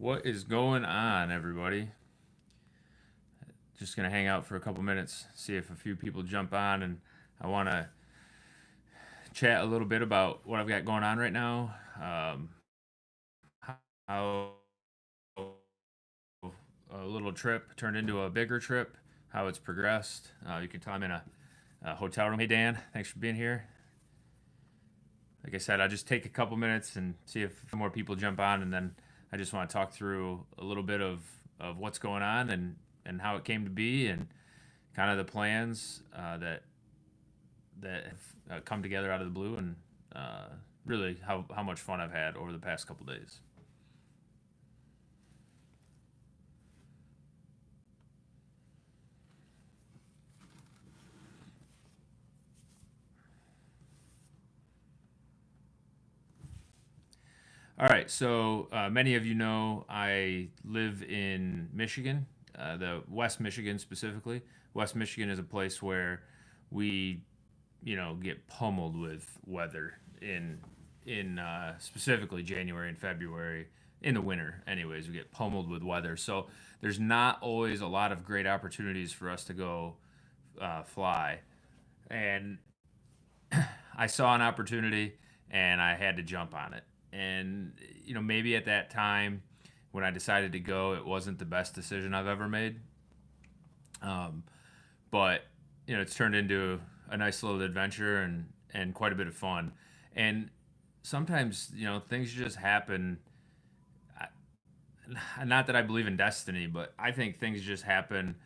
What is going on, everybody? Just going to hang out for a couple minutes, see if a few people jump on, and I want to chat a little bit about what I've got going on right now, how a little trip turned into a bigger trip, how it's progressed. You can tell I'm in a hotel room. Hey, Dan, thanks for being here. Like I said, I'll just take a couple minutes and see if more people jump on, and then I just want to talk through a little bit of what's going on and how it came to be and kind of the plans that have come together out of the blue and really how much fun I've had over the past couple days. All right, so many of you know I live in Michigan, the West Michigan specifically. West Michigan is a place where we, get pummeled with weather in specifically January and February. In the winter, anyways, we get pummeled with weather. So there's not always a lot of great opportunities for us to go fly. And I saw an opportunity and I had to jump on it. And maybe at that time when I decided to go, it wasn't the best decision I've ever made. Um, but it's turned into a nice little adventure and quite a bit of fun. And sometimes things just happen. Not that I believe in destiny, but I think things just happen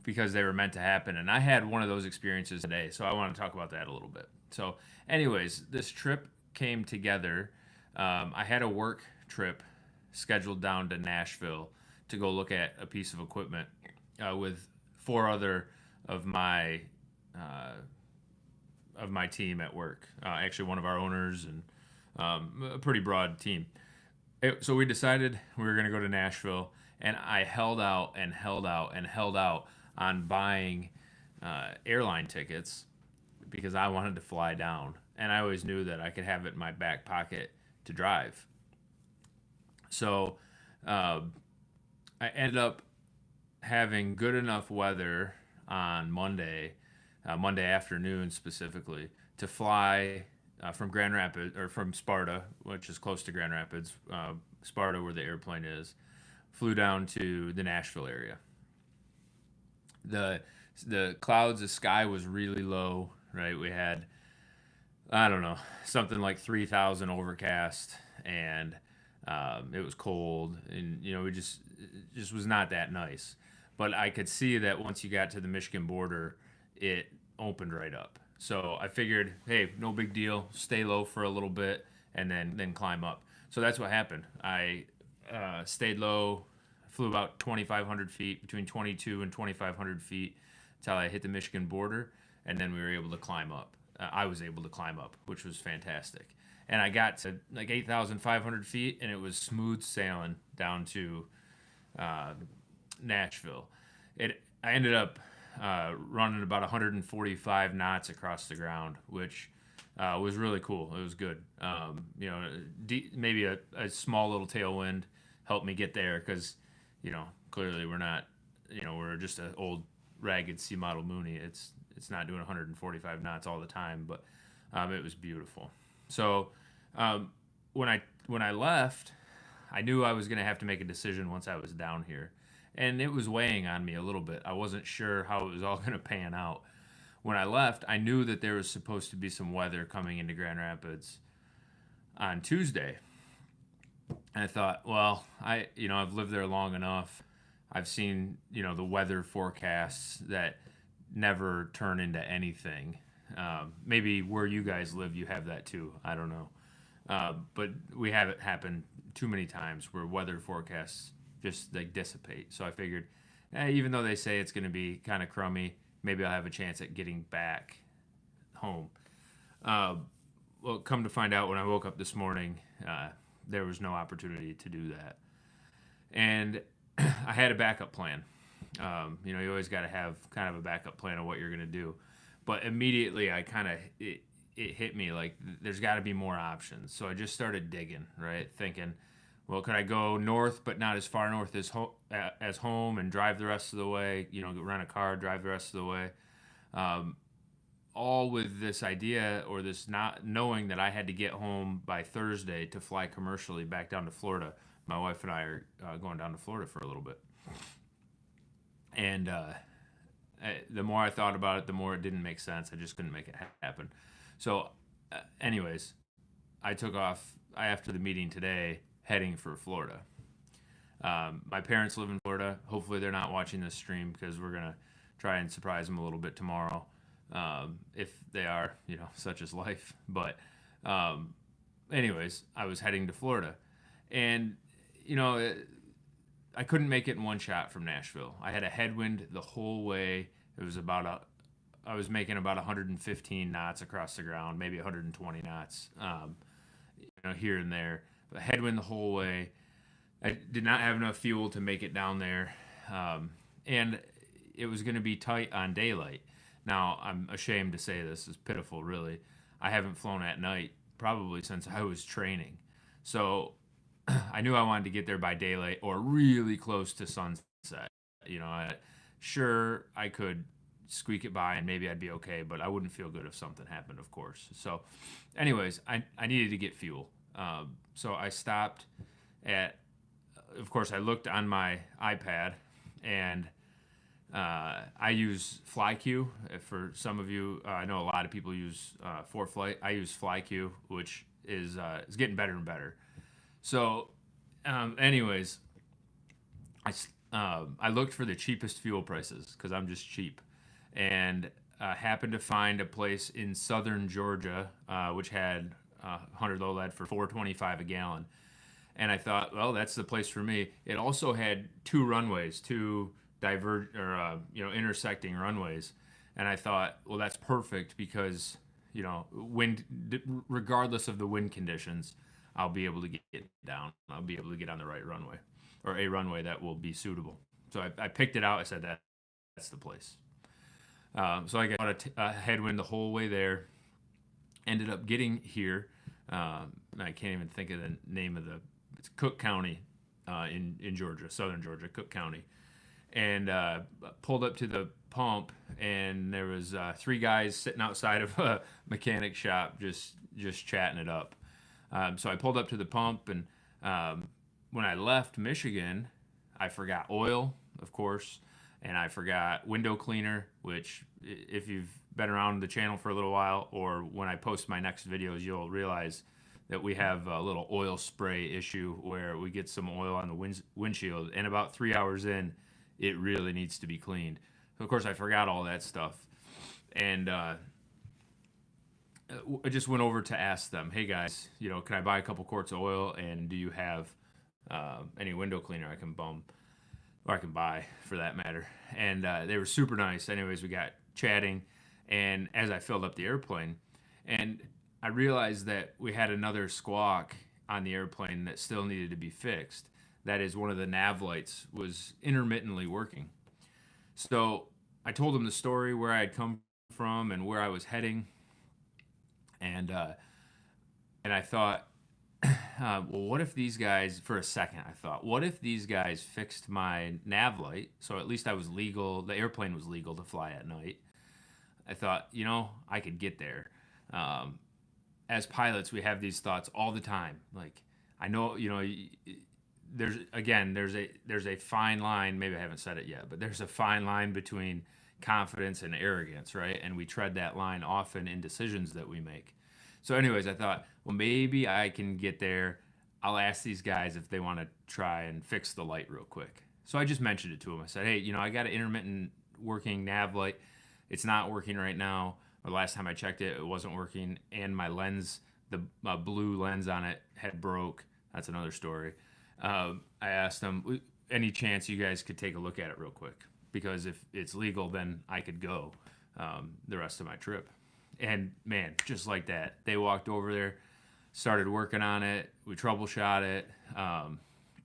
because they were meant to happen. And I had one of those experiences today, so I want to talk about that a little bit. So, anyways, this trip came together. I had a work trip scheduled down to Nashville to go look at a piece of equipment with four other of my team at work. Actually, one of our owners and a pretty broad team. So we decided we were going to go to Nashville, and I held out and held out and held out on buying airline tickets because I wanted to fly down, and I always knew that I could have it in my back pocket to drive. So I ended up having good enough weather on Monday afternoon specifically, to fly from Grand Rapids or from Sparta, which is close to Grand Rapids, Sparta where the airplane is, flew down to the Nashville area. The the sky was really low, right? We had, I don't know, something like 3,000 overcast, and it was cold, and it just was not that nice. But I could see that once you got to the Michigan border, it opened right up. So I figured, hey, no big deal, stay low for a little bit, and then climb up. So that's what happened. I stayed low, flew about 2,500 feet, between 22 and 2,500 feet, until I hit the Michigan border, and then we were able to climb up. I was able to climb up, which was fantastic. And I got to like 8,500 feet, and it was smooth sailing down to uh, Nashville. I ended up running about 145 knots across the ground, which was really cool. It was good. Maybe a small little tailwind helped me get there because, clearly we're not, we're just an old ragged C model Mooney. It's not doing 145 knots all the time, but it was beautiful. So when I left, I knew I was going to have to make a decision once I was down here, and it was weighing on me a little bit. I wasn't sure how it was all going to pan out. When I left, I knew that there was supposed to be some weather coming into Grand Rapids on Tuesday. And I thought, well, I've lived there long enough. I've seen, the weather forecasts that never turn into anything. Maybe where you guys live, you have that too. I don't know. But we have it happen too many times where weather forecasts just like dissipate. So I figured, even though they say it's going to be kind of crummy, maybe I'll have a chance at getting back home. Uh, well, come to find out, when I woke up this morning, there was no opportunity to do that, and I had a backup plan. You always got to have kind of a backup plan of what you're going to do. But immediately, I kind of it hit me like there's got to be more options. So I just started digging, right? Thinking, well, could I go north but not as far north as home and drive the rest of the way? You know, rent a car, drive the rest of the way. Um, all with this idea or this not knowing that I had to get home by Thursday to fly commercially back down to Florida. My wife and I are going down to Florida for a little bit. And the more I thought about it, the more it didn't make sense. I just couldn't make it happen. So, anyways, I took off after the meeting today, heading for Florida. My parents live in Florida. Hopefully, they're not watching this stream because we're gonna try and surprise them a little bit tomorrow. If they are, you know, such is life. But, anyways, I was heading to Florida, and you know, I couldn't make it in one shot from Nashville. I had a headwind the whole way. It was I was making about 115 knots across the ground, maybe 120 knots, you know, here and there. But headwind the whole way. I did not have enough fuel to make it down there, and it was going to be tight on daylight. Now, I'm ashamed to say this. It's pitiful, really. I haven't flown at night probably since I was training. So I knew I wanted to get there by daylight or really close to sunset. You know, sure, I could squeak it by and maybe I'd be okay, but I wouldn't feel good if something happened, of course. So, anyways, I needed to get fuel. So I stopped at, of course, I looked on my iPad, and I use FlyQ. For some of you, I know a lot of people use ForeFlight. I use FlyQ, which is getting better and better. So, anyways, I looked for the cheapest fuel prices because I'm just cheap, and happened to find a place in southern Georgia which had 100 low lead for $4.25 a gallon. And I thought, well, that's the place for me. It also had two runways, two intersecting runways, and I thought, well, that's perfect because, you know, regardless of the wind conditions, I'll be able to get down. I'll be able to get on the right runway, or a runway that will be suitable. So I picked it out. I said that's the place. So I got a headwind the whole way there. Ended up getting here. I can't even think of the name of it's Cook County in Georgia, southern Georgia, Cook County. And pulled up to the pump, and there was 3 guys sitting outside of a mechanic shop just chatting it up. So I pulled up to the pump, and when I left Michigan, I forgot oil, of course, and I forgot window cleaner, which if you've been around the channel for a little while, or when I post my next videos, you'll realize that we have a little oil spray issue where we get some oil on the windshield, and about 3 hours in, it really needs to be cleaned. So of course, I forgot all that stuff, and I just went over to ask them, hey guys, you know, can I buy a couple quarts of oil, and do you have any window cleaner I can bum, or I can buy for that matter? And they were super nice. Anyways, we got chatting, and as I filled up the airplane, and I realized that we had another squawk on the airplane that still needed to be fixed. That is, one of the nav lights was intermittently working. So I told them the story, where I had come from and where I was heading, and I thought, well, what if these guys, for a second, I thought, what if these guys fixed my nav light, so at least I was legal, the airplane was legal to fly at night. I thought, you know, I could get there. As pilots, we have these thoughts all the time. Like, I know, you know, there's a fine line. Maybe I haven't said it yet, but there's a fine line between confidence and arrogance, right? And we tread that line often in decisions that we make. So anyways, I thought, well, maybe I can get there. I'll ask these guys if they want to try and fix the light real quick. So I just mentioned it to them. I said, hey, you know, I got an intermittent working nav light. It's not working right now. The last time I checked it, it wasn't working. And my lens, the blue lens on it, had broke. That's another story. I asked them, any chance you guys could take a look at it real quick? Because if it's legal, then I could go the rest of my trip. And man, just like that, they walked over there, started working on it. We troubleshot it.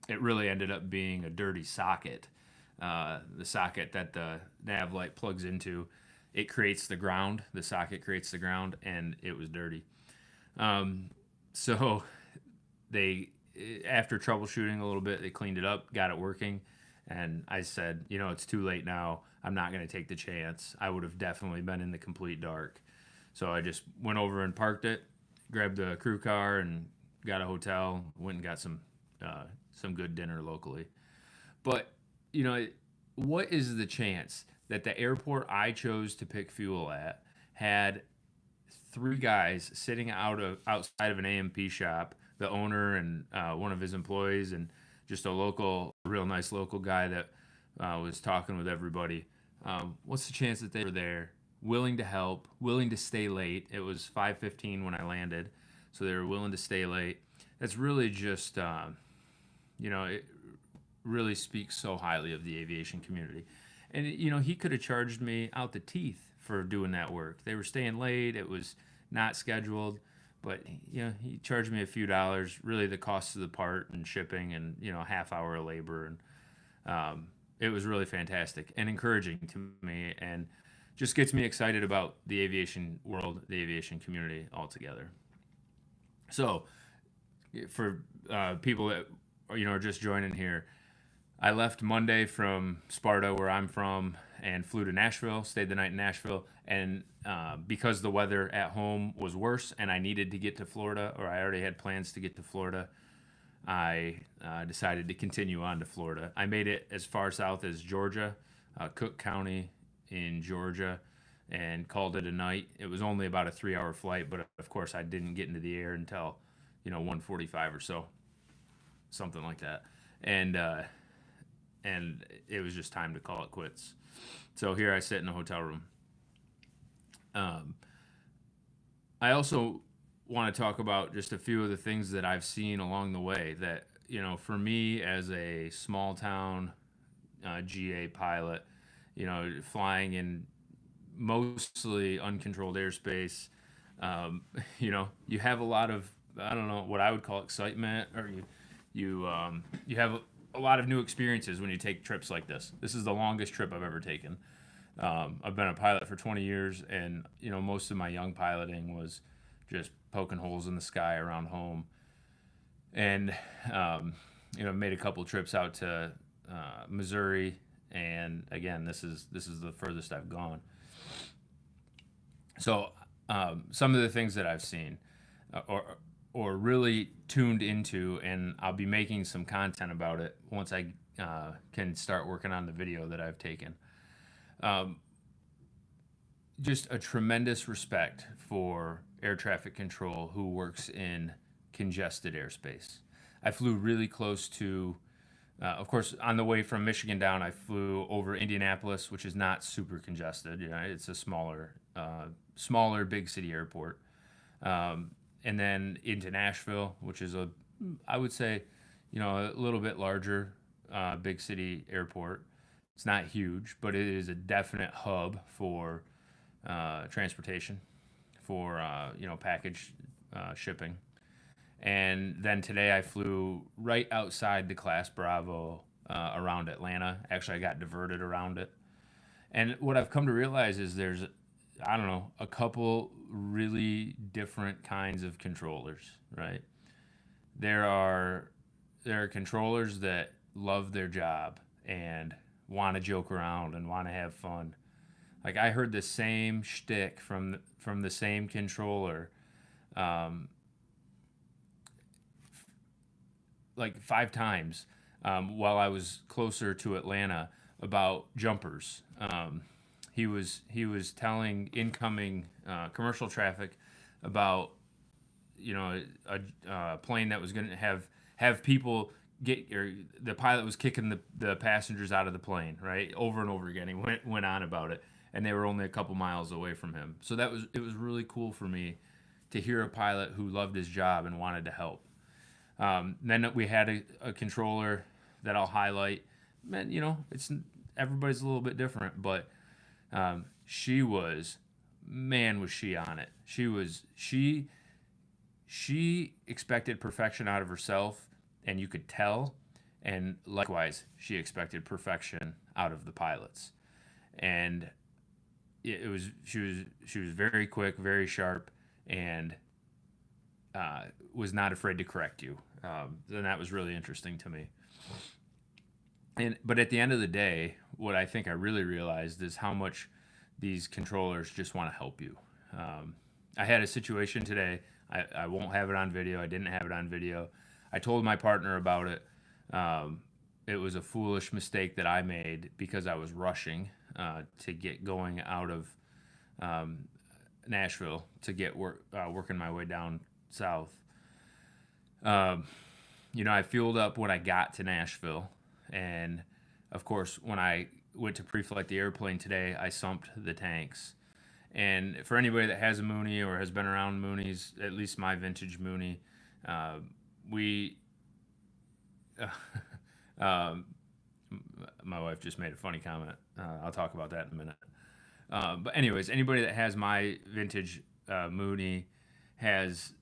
It really ended up being a dirty socket. The socket that the nav light plugs into, it creates the ground. The socket creates the ground, and it was dirty. So they after troubleshooting a little bit, they cleaned it up, got it working. And I said, it's too late now. I'm not going to take the chance. I would have definitely been in the complete dark. So I just went over and parked it, grabbed the crew car, and got a hotel. Went and got some good dinner locally. But what is the chance that the airport I chose to pick fuel at had three guys sitting outside of an AMP shop, the owner and one of his employees, and just a real nice local guy that was talking with everybody. What's the chance that they were there, willing to help, willing to stay late? It was 5:15 when I landed, so they were willing to stay late. That's really just, it really speaks so highly of the aviation community. And, he could have charged me out the teeth for doing that work. They were staying late. It was not scheduled. But, he charged me a few dollars, really the cost of the part and shipping and, a half hour of labor. And it was really fantastic and encouraging to me, and just gets me excited about the aviation world, the aviation community altogether. So for people that, are just joining here, I left Monday from Sparta, where I'm from, and flew to Nashville, stayed the night in Nashville. And because the weather at home was worse and I needed to get to Florida, or I already had plans to get to Florida, I decided to continue on to Florida. I made it as far south as Georgia, Cook County in Georgia, and called it a night. It was only about a 3-hour flight, but of course I didn't get into the air until 1:45 or so, something like that. And it was just time to call it quits. So here I sit in a hotel room. I also want to talk about just a few of the things that I've seen along the way that, for me as a small town GA pilot, flying in mostly uncontrolled airspace, you have a lot of, I don't know, what I would call excitement, or you have a lot of new experiences when you take trips like this. This is the longest trip I've ever taken. I've been a pilot for 20 years, and most of my young piloting was just poking holes in the sky around home. And made a couple trips out to Missouri, and again, this is the furthest I've gone. So some of the things that I've seen, or really tuned into, and I'll be making some content about it once I can start working on the video that I've taken. Just a tremendous respect for air traffic control who works in congested airspace. I flew really close to, of course, on the way from Michigan down, I flew over Indianapolis, which is not super congested. It's a smaller big city airport. And then into Nashville, which is I would say, a little bit larger big city airport. It's not huge, but it is a definite hub for transportation, for package shipping. And then today I flew right outside the Class Bravo around Atlanta. Actually, I got diverted around it. And what I've come to realize is there's, I don't know, a couple really different kinds of controllers, right? There are controllers that love their job and want to joke around and want to have fun. Like, I heard the same shtick from the same controller like 5 times while I was closer to Atlanta about jumpers. He was telling incoming commercial traffic about a plane that was going to have people get, or the pilot was kicking the passengers out of the plane, right, over and over again. He went on about it, and they were only a couple miles away from him. So it was really cool for me to hear a pilot who loved his job and wanted to help. Then we had a controller that I'll highlight. Man, it's everybody's a little bit different, but she was on it. She expected perfection out of herself, and you could tell. And likewise, she expected perfection out of the pilots. And she was very quick, very sharp, and was not afraid to correct you. And that was really interesting to me. But at the end of the day, what I think I really realized is how much these controllers just want to help you. I had a situation today. I won't have it on video. I didn't have it on video. I told my partner about it. It was a foolish mistake that I made because I was rushing to get going out of Nashville to get working my way down south. I fueled up when I got to Nashville. And of course, when I went to pre-flight the airplane today, I sumped the tanks. And for anybody that has a Mooney or has been around Moonies, at least my vintage Mooney, we, my wife just made a funny comment. I'll talk about that in a minute. But anyways, anybody that has my vintage Mooney has,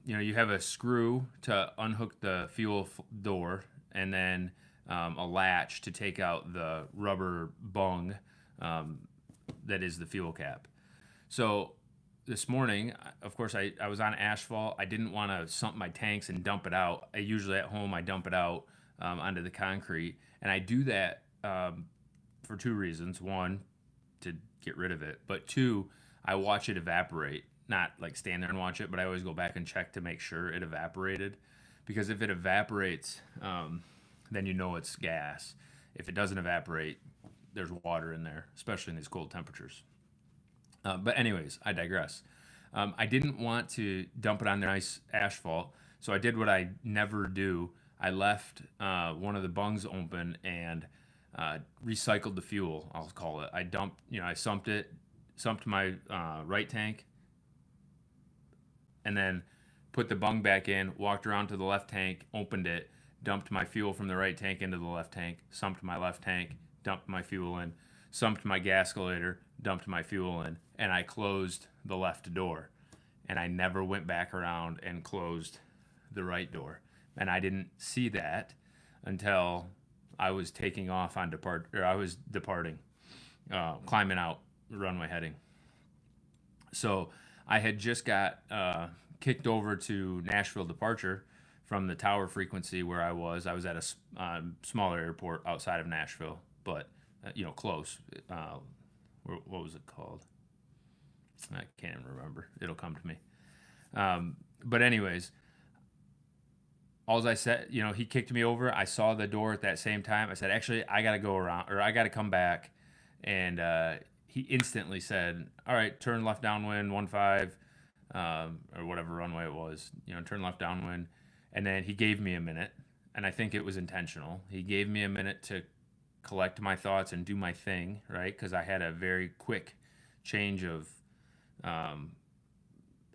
you have a screw to unhook the fuel door, and then a latch to take out the rubber bung that is the fuel cap. So this morning, of course, I was on asphalt. I didn't want to sump my tanks and dump it out. I usually at home I dump it out onto the concrete, and I do that for two reasons. One, to get rid of it, but two, I watch it evaporate. Not like stand there and watch it, but I always go back and check to make sure it evaporated, because if it evaporates, then you know it's gas. If it doesn't evaporate, there's water in there, especially in these cold temperatures. But anyways, I digress. I didn't want to dump it on the nice asphalt, so I did what I never do. I left one of the bungs open and recycled the fuel, I'll call it. I sumped my right tank, and then put the bung back in, walked around to the left tank, opened it, dumped my fuel from the right tank into the left tank, sumped my left tank, dumped my fuel in, sumped my gascolator, dumped my fuel in, and I closed the left door. And I never went back around and closed the right door. And I didn't see that until I was taking off I was departing, climbing out the runway heading. So I had just got kicked over to Nashville departure from the tower frequency where I was. I was at a smaller airport outside of Nashville, but close. What was it called? I can't even remember. It'll come to me. But anyways, all I said, he kicked me over. I saw the door at that same time. I said, actually, I got to go around, or I got to come back. And he instantly said, all right, turn left downwind, 15, or whatever runway it was, turn left downwind. And then he gave me a minute, and I think it was intentional. He gave me a minute to collect my thoughts and do my thing, right? Because I had a very quick change of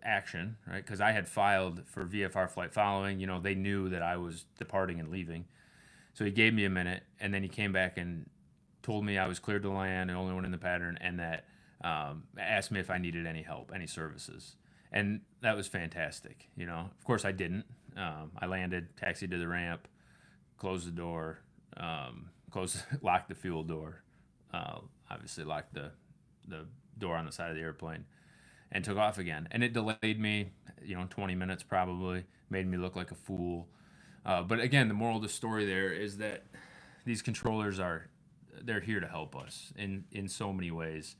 action, right? Because I had filed for VFR flight following. They knew that I was departing and leaving. So he gave me a minute, and then he came back and told me I was cleared to land, the only one in the pattern, and that asked me if I needed any help, any services. And that was fantastic. Of course I didn't. I landed, taxied to the ramp, closed the door, locked the fuel door, obviously locked the door on the side of the airplane, and took off again. And it delayed me, 20 minutes probably, made me look like a fool. But again, the moral of the story there is that these controllers they're here to help us in so many ways.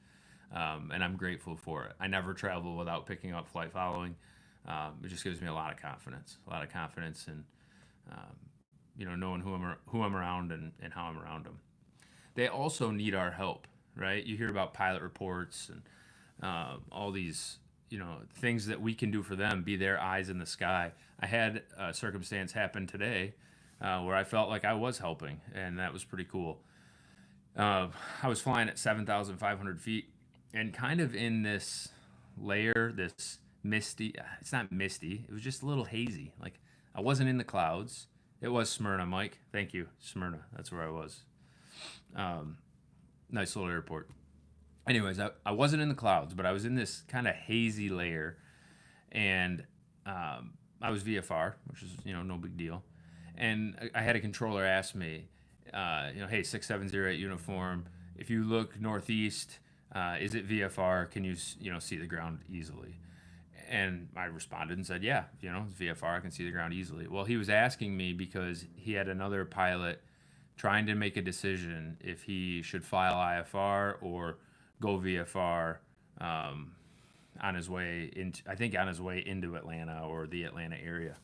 And I'm grateful for it. I never travel without picking up flight following. It just gives me a lot of confidence in, knowing who I'm around and how I'm around them. They also need our help, right? You hear about pilot reports and all these, things that we can do for them, be their eyes in the sky. I had a circumstance happen today where I felt like I was helping, and that was pretty cool. I was flying at 7,500 feet, and kind of in this layer, this misty, it's not misty, it was just a little hazy. Like, I wasn't in the clouds. It was Smyrna, Mike. Thank you, Smyrna. That's where I was. Nice little airport. Anyways, I wasn't in the clouds, but I was in this kind of hazy layer, and I was VFR, which is, no big deal. And I had a controller ask me, hey, 6708 uniform, if you look northeast, is it VFR? Can you, see the ground easily? And I responded and said, yeah, it's VFR. I can see the ground easily. Well, he was asking me because he had another pilot trying to make a decision if he should file IFR or go VFR on his way into Atlanta or the Atlanta area.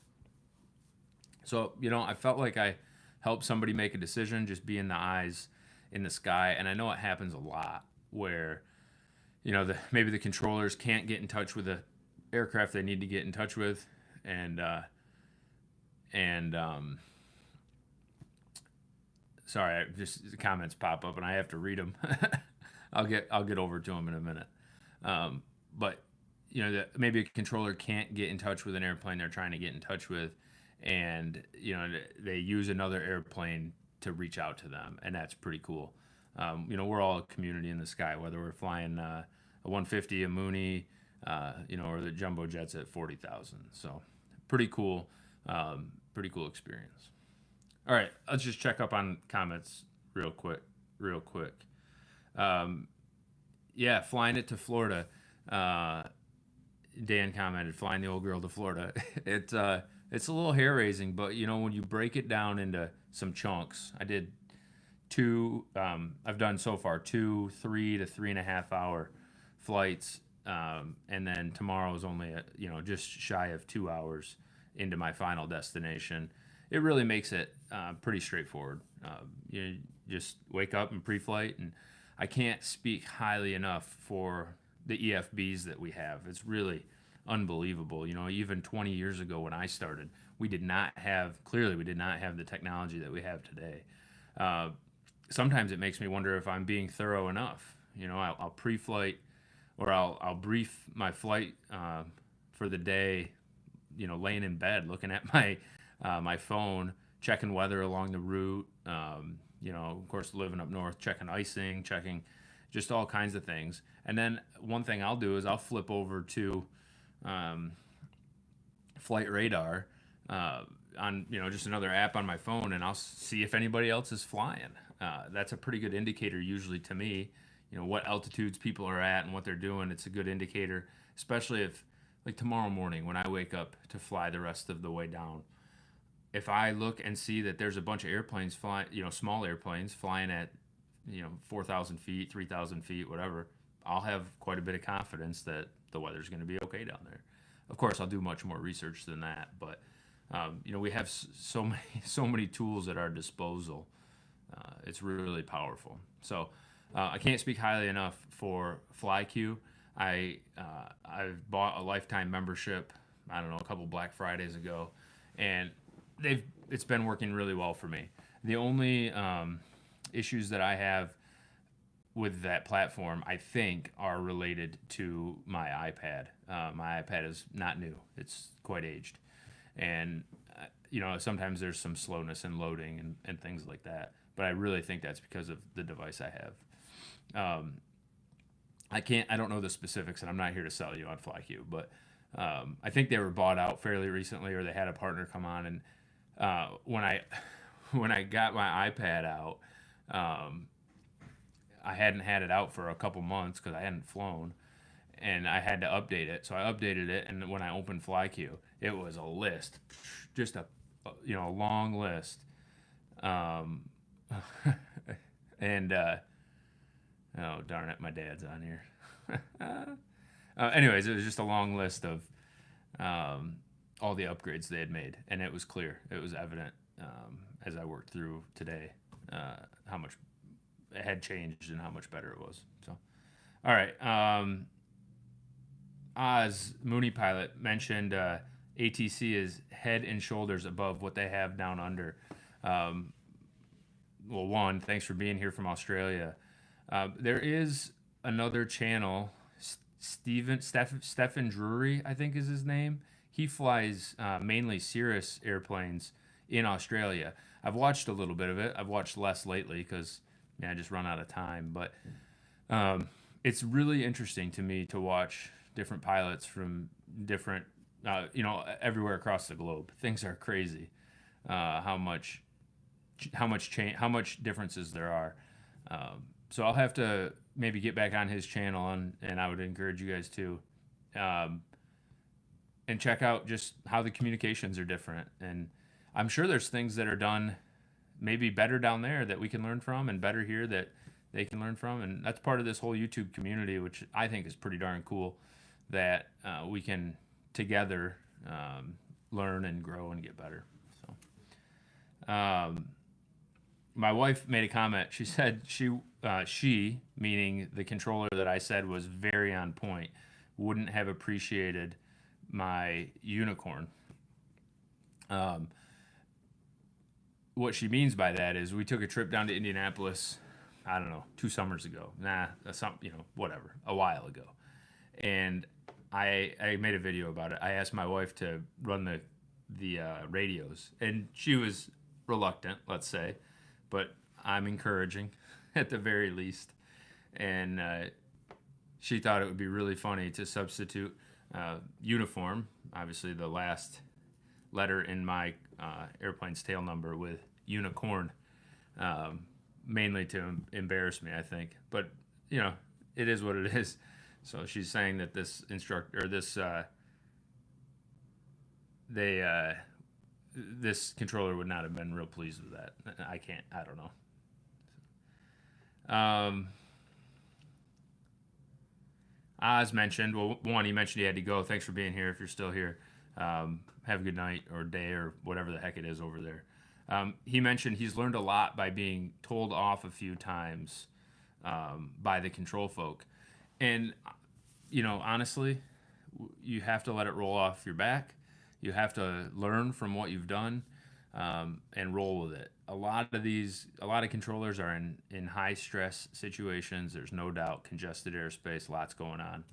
So, I felt like I helped somebody make a decision, just being the eyes in the sky. And I know it happens a lot where, maybe the controllers can't get in touch with the aircraft they need to get in touch with. Sorry, just the comments pop up and I have to read them. I'll get over to them in a minute. But maybe a controller can't get in touch with an airplane they're trying to get in touch with, and they use another airplane to reach out to them, and that's pretty cool. We're all a community in the sky, whether we're flying a 150, a Mooney, or the jumbo jets at 40,000. So pretty cool experience. All right, let's just check up on comments real quick. Yeah, flying it to Florida. Dan commented, flying the old girl to Florida. It's a little hair raising, but when you break it down into some chunks, I did I've done so far 2, 3 to 3.5 hour flights, and then tomorrow is only just shy of 2 hours into my final destination. It really makes it pretty straightforward. You just wake up and pre-flight, and I can't speak highly enough for the EFBs that we have. It's really unbelievable. Even 20 years ago when I started, we did not have the technology that we have today. Sometimes it makes me wonder if I'm being thorough enough. I'll pre-flight or I'll brief my flight for the day, laying in bed, looking at my phone, checking weather along the route, of course, living up north, checking icing, checking just all kinds of things. And then one thing I'll do is I'll flip over to Flight Radar on, just another app on my phone, and I'll see if anybody else is flying. That's a pretty good indicator usually to me, what altitudes people are at and what they're doing. It's a good indicator, especially if, like tomorrow morning when I wake up to fly the rest of the way down, if I look and see that there's a bunch of airplanes flying, small airplanes flying at, 4,000 feet, 3,000 feet, whatever, I'll have quite a bit of confidence that the weather's going to be okay down there. Of course, I'll do much more research than that, but we have so many tools at our disposal. It's really powerful. So I can't speak highly enough for FlyQ. I've bought a lifetime membership, I don't know, a couple Black Fridays ago, and it's been working really well for me. The only issues that I have with that platform, I think, are related to my iPad. My iPad is not new; it's quite aged, and sometimes there's some slowness in loading and things like that. But I really think that's because of the device I have. I don't know the specifics, and I'm not here to sell you on FlyQ, but I think they were bought out fairly recently, or they had a partner come on. And when I got my iPad out, I hadn't had it out for a couple months because I hadn't flown, and I had to update it. So I updated it, and when I opened FlyQ, it was a list, just a long list. And oh darn it, my dad's on here. Anyways, it was just a long list of all the upgrades they had made, and it was clear, it was evident as I worked through today how much it had changed and how much better it was. So, all right, Oz Mooney pilot mentioned ATC is head and shoulders above what they have down under. Well, one, thanks for being here from Australia. There is another channel, Stephen Drury, I think is his name. He flies mainly Cirrus airplanes in Australia. I've watched a little bit of it. I've watched less lately because I just run out of time. But it's really interesting to me to watch different pilots from different, everywhere across the globe. Things are crazy. How much differences there are. So I'll have to maybe get back on his channel, and I would encourage you guys to and check out just how the communications are different. And I'm sure there's things that are done maybe better down there that we can learn from, and better here that they can learn from. And that's part of this whole YouTube community, which I think is pretty darn cool, that we can together learn and grow and get better. So, my wife made a comment. She said she, meaning the controller that I said was very on point, wouldn't have appreciated my unicorn. What she means by that is we took a trip down to Indianapolis, I don't know, 2 summers ago. Whatever, a while ago. And I made a video about it. I asked my wife to run the radios, and she was reluctant, let's say, but I'm encouraging at the very least. And she thought it would be really funny to substitute uniform, obviously the last letter in my airplane's tail number, with unicorn, mainly to embarrass me, I think. But it is what it is. So she's saying that this instructor, this controller would not have been real pleased with that. I don't know. As mentioned, well, one, he mentioned he had to go. Thanks for being here if you're still here. Have a good night or day or whatever the heck it is over there. He mentioned he's learned a lot by being told off a few times by the control folk. And, honestly, you have to let it roll off your back. You have to learn from what you've done and roll with it. A lot of controllers are in high stress situations. There's no doubt, congested airspace, lots going on.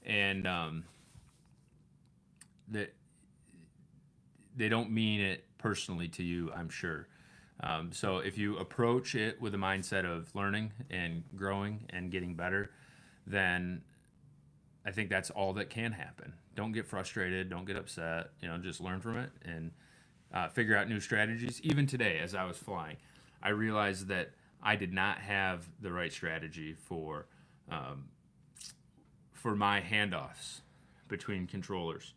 And that they don't mean it personally to you, I'm sure. So if you approach it with a mindset of learning and growing and getting better, then I think that's all that can happen. Don't get frustrated. Don't get upset. Just learn from it and figure out new strategies. Even today, as I was flying, I realized that I did not have the right strategy for my handoffs between controllers.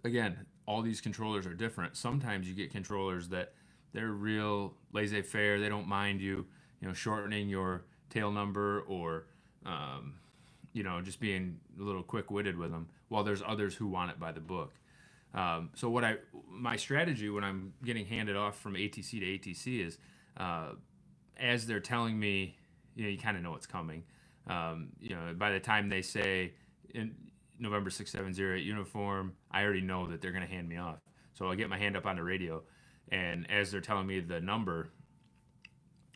Again, all these controllers are different. Sometimes you get controllers that they're real laissez-faire. They don't mind you, shortening your tail number or, just being a little quick-witted with them, while there's others who want it by the book. So my strategy when I'm getting handed off from ATC to ATC is, as they're telling me, you kind of know what's coming. By the time they say in November 6708 uniform, I already know that they're going to hand me off. So I get my hand up on the radio, and as they're telling me the number,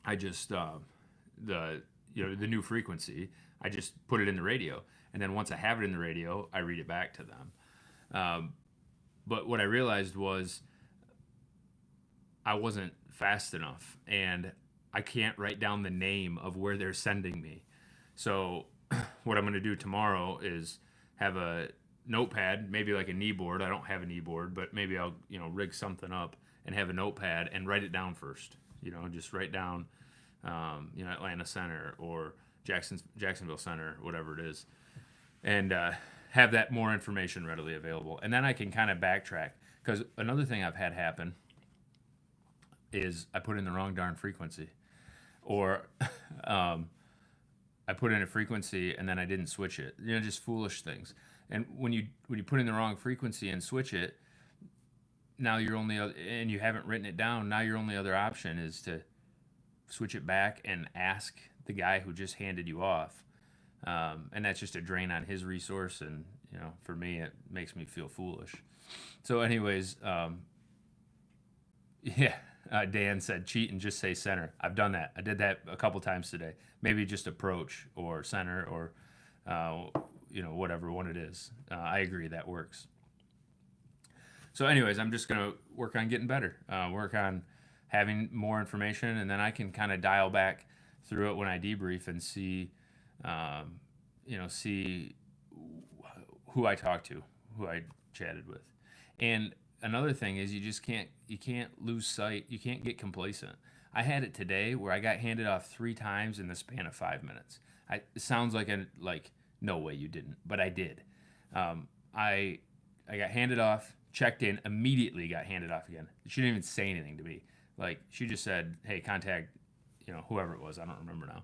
I just the new frequency, I just put it in the radio, and then once I have it in the radio, I read it back to them. But what I realized was I wasn't fast enough, and I can't write down the name of where they're sending me. So what I'm going to do tomorrow is have a notepad, maybe like a knee board. I don't have a knee board, but maybe I'll rig something up and have a notepad and write it down first. Just write down Atlanta Center or Jacksonville Center, whatever it is, and have that more information readily available. And then I can kind of backtrack, because another thing I've had happen is I put in the wrong darn frequency, or I put in a frequency and then I didn't switch it. Just foolish things. And when you put in the wrong frequency and switch it, now and you haven't written it down, now your only other option is to switch it back and ask the guy who just handed you off. And that's just a drain on his resource, and for me, it makes me feel foolish. So anyways, Dan said cheat and just say center. I've done that. I did that a couple times today. Maybe just approach or center or whatever one it is. I agree, that works. So anyways, I'm just going to work on getting better, work on having more information, and then I can kind of dial back through it when I debrief and see who I talked to, who I chatted with. And another thing is you can't lose sight. You can't get complacent. I had it today where I got handed off 3 times in the span of 5 minutes. It sounds like no way you didn't, but I did. I I got handed off, checked in, immediately got handed off again. She didn't even say anything to me. Like, she just said, hey, contact, whoever it was. I don't remember now.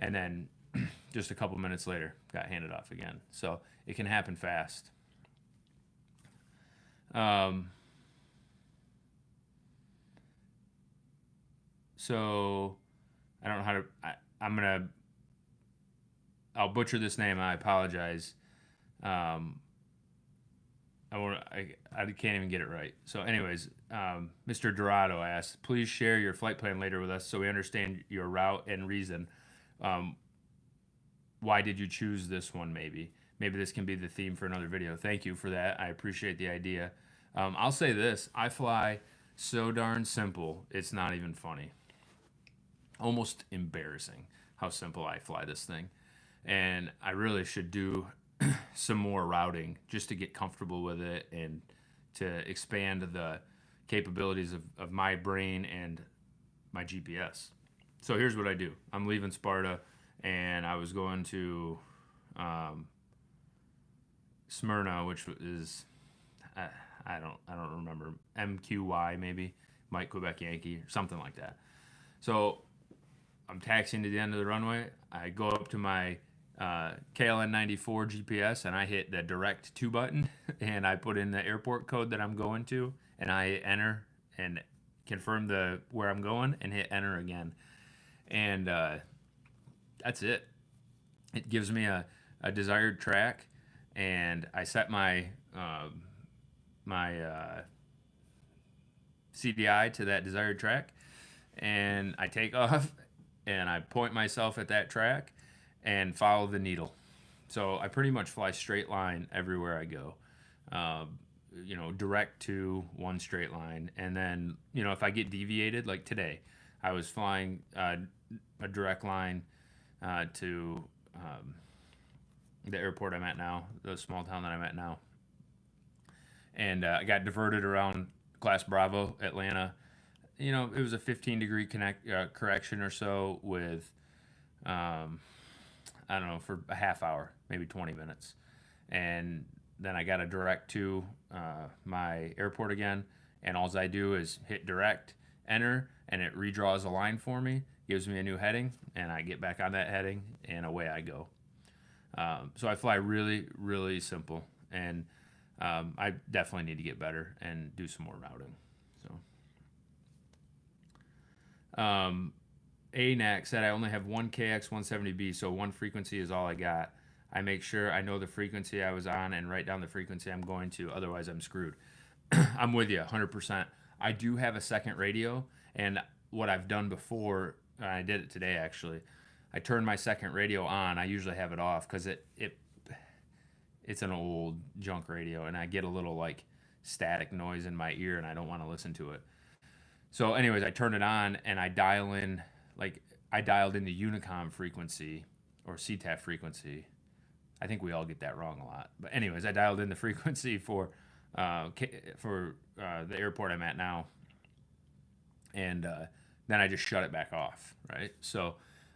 And then just a couple minutes later, got handed off again. So it can happen fast. So I don't know how to. I'll butcher this name. I apologize. I can't even get it right. So, anyways, Mr. Dorado asks, please share your flight plan later with us so we understand your route and reason. Why did you choose this one? Maybe this can be the theme for another video. Thank you for that. I appreciate the idea. I'll say this: I fly so darn simple. It's not even funny. Almost embarrassing how simple I fly this thing, and I really should do some more routing just to get comfortable with it and to expand the capabilities of my brain and my GPS. So here's what I do. I'm leaving Sparta, and I was going to Smyrna, which is I don't remember, MQY maybe, Mike Quebec Yankee, or something like that. So I'm taxiing to the end of the runway. I go up to my KLN 94 GPS, and I hit the direct to button, and I put in the airport code that I'm going to, and I enter and confirm where I'm going, and hit enter again. And that's it. It gives me a desired track, and I set my CDI to that desired track, and I take off, and I point myself at that track and follow the needle. So I pretty much fly straight line everywhere I go. Direct to one straight line. And then, if I get deviated, like today, I was flying a direct line to the airport I'm at now, the small town that I'm at now. And I got diverted around Class Bravo, Atlanta. It was a 15-degree correction or so with, I don't know, for a half hour, maybe 20 minutes. And then I got a direct to my airport again. And all I do is hit direct, enter, and it redraws a line for me, gives me a new heading, and I get back on that heading, and away I go. So I fly really, really simple. And I definitely need to get better and do some more routing. ANAC said I only have one KX170B, so one frequency is all I got. I make sure I know the frequency I was on and write down the frequency I'm going to, otherwise I'm screwed. I'm with you 100%. I do have a second radio, and what I've done before, I did it today actually, I turned my second radio on. I usually have it off because it's an old junk radio, and I get a little like static noise in my ear, and I don't want to listen to it. So anyways, I turned it on, and I dialed in the Unicom frequency or CTAF frequency. I think we all get that wrong a lot. But anyways, I dialed in the frequency for the airport I'm at now. And then I just shut it back off, right? So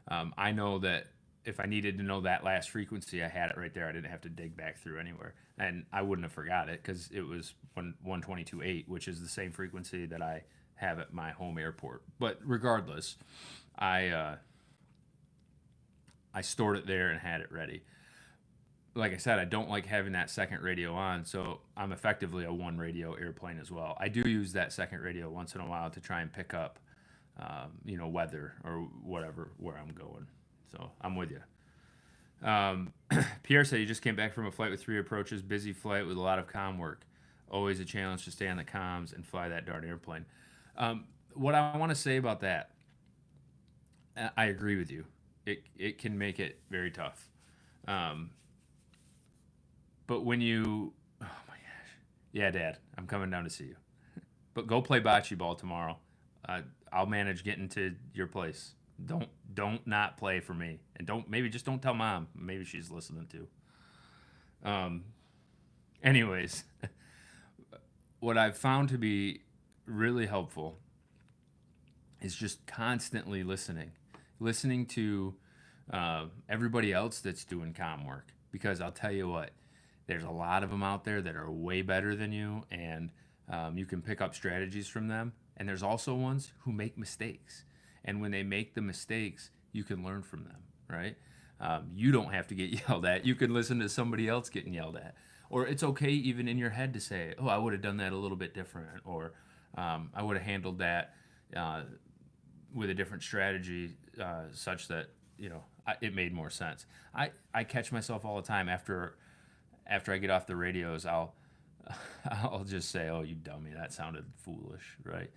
I know that if I needed to know that last frequency, I had it right there. I didn't have to dig back through anywhere. And I wouldn't have forgot it because it was 122.8, which is the same frequency that I have at my home airport. But regardless, I stored it there and had it ready. Like I said, I don't like having that second radio on, so I'm effectively a one radio airplane as well. I do use that second radio once in a while to try and pick up, weather or whatever where I'm going. So I'm with you. Pierre said he just came back from a flight with 3 approaches, busy flight with a lot of comm work. Always a challenge to stay on the comms and fly that darn airplane. What I want to say about that, I agree with you. It can make it very tough. But when oh my gosh, yeah, Dad, I'm coming down to see you. But go play bocce ball tomorrow. I'll manage getting to your place. Don't not play for me, and just don't tell Mom. Maybe she's listening too. Anyways, what I've found to be really helpful is just constantly listening to everybody else that's doing comm work. Because I'll tell you what, There's a lot of them out there that are way better than you, and you can pick up strategies from them. And there's also ones who make mistakes. And when they make the mistakes, you can learn from them, right? You don't have to get yelled at. You can listen to somebody else getting yelled at. Or it's okay even in your head to say, oh, I would have done that a little bit different. Or I would have handled that with a different strategy such that, it made more sense. I catch myself all the time after I get off the radios, I'll just say, "Oh, you dummy, that sounded foolish," right?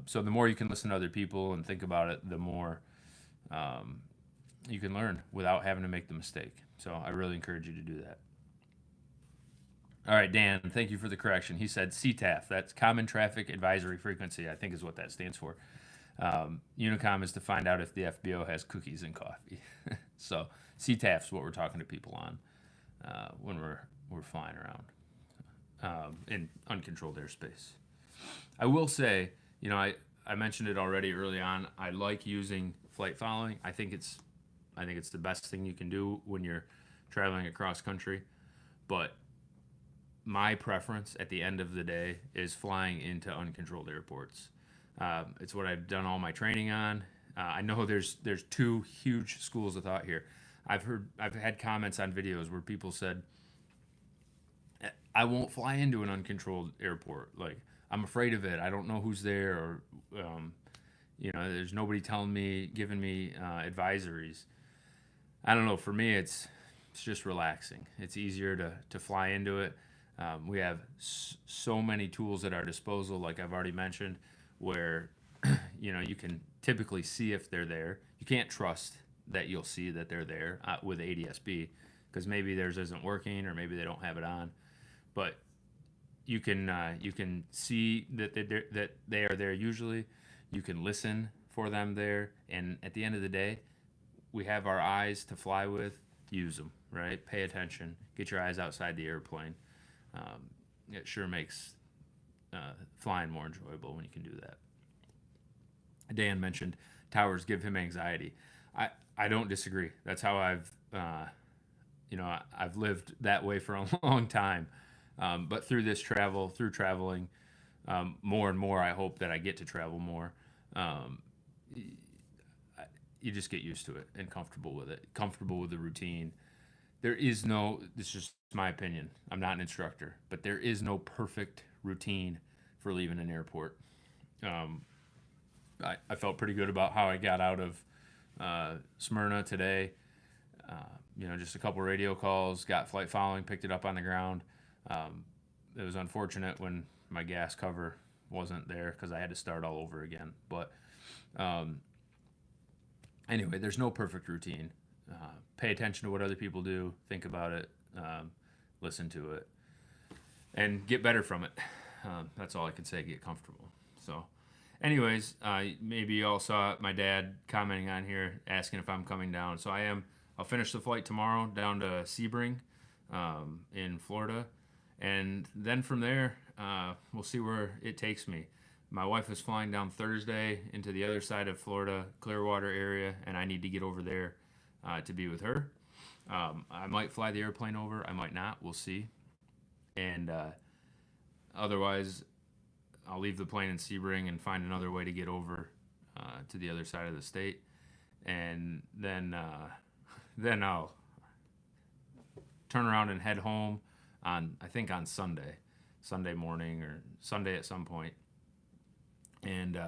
So the more you can listen to other people and think about it, the more you can learn without having to make the mistake. So I really encourage you to do that. All right, Dan, thank you for the correction. He said CTAF. That's Common Traffic Advisory Frequency, I think is what that stands for. Unicom is to find out if the FBO has cookies and coffee. So CTAF is what we're talking to people on when we're flying around in uncontrolled airspace. I will say, I mentioned it already early on. I like using flight following. I think it's the best thing you can do when you're traveling across country. But my preference at the end of the day is flying into uncontrolled airports. It's what I've done all my training on. I know there's two huge schools of thought here. I've had comments on videos where people said, I won't fly into an uncontrolled airport. Like, I'm afraid of it. I don't know who's there, or there's nobody giving me advisories. I don't know. For me, it's just relaxing. It's easier to fly into it. We have so many tools at our disposal, like I've already mentioned, where you can typically see if they're there. You can't trust that you'll see that they're there with ADSB, because maybe theirs isn't working or maybe they don't have it on. But you can see that they are there usually. You can listen for them there, and at the end of the day, we have our eyes to fly with. Use them, right? Pay attention. Get your eyes outside the airplane. It sure makes flying more enjoyable when you can do that. Dan mentioned towers give him anxiety. I don't disagree. That's how I've lived that way for a long time. But through traveling, more and more, I hope that I get to travel more. You just get used to it and comfortable with the routine. This is just my opinion. I'm not an instructor, but there is no perfect routine for leaving an airport. I felt pretty good about how I got out of Smyrna today. Just a couple radio calls, got flight following, picked it up on the ground. It was unfortunate when my gas cover wasn't there because I had to start all over again. But anyway, there's no perfect routine. Pay attention to what other people do, think about it, listen to it, and get better from it. That's all I can say. Get comfortable. So anyways, maybe you all saw my dad commenting on here asking if I'm coming down. So I am. I'll finish the flight tomorrow down to Sebring in Florida, and then from there we'll see where it takes me. My wife is flying down Thursday into the other side of Florida, Clearwater area, and I need to get over there to be with her. I might fly the airplane over. I might not. We'll see. And otherwise, I'll leave the plane in Sebring and find another way to get over to the other side of the state, and then I'll turn around and head home on Sunday morning or Sunday at some point, and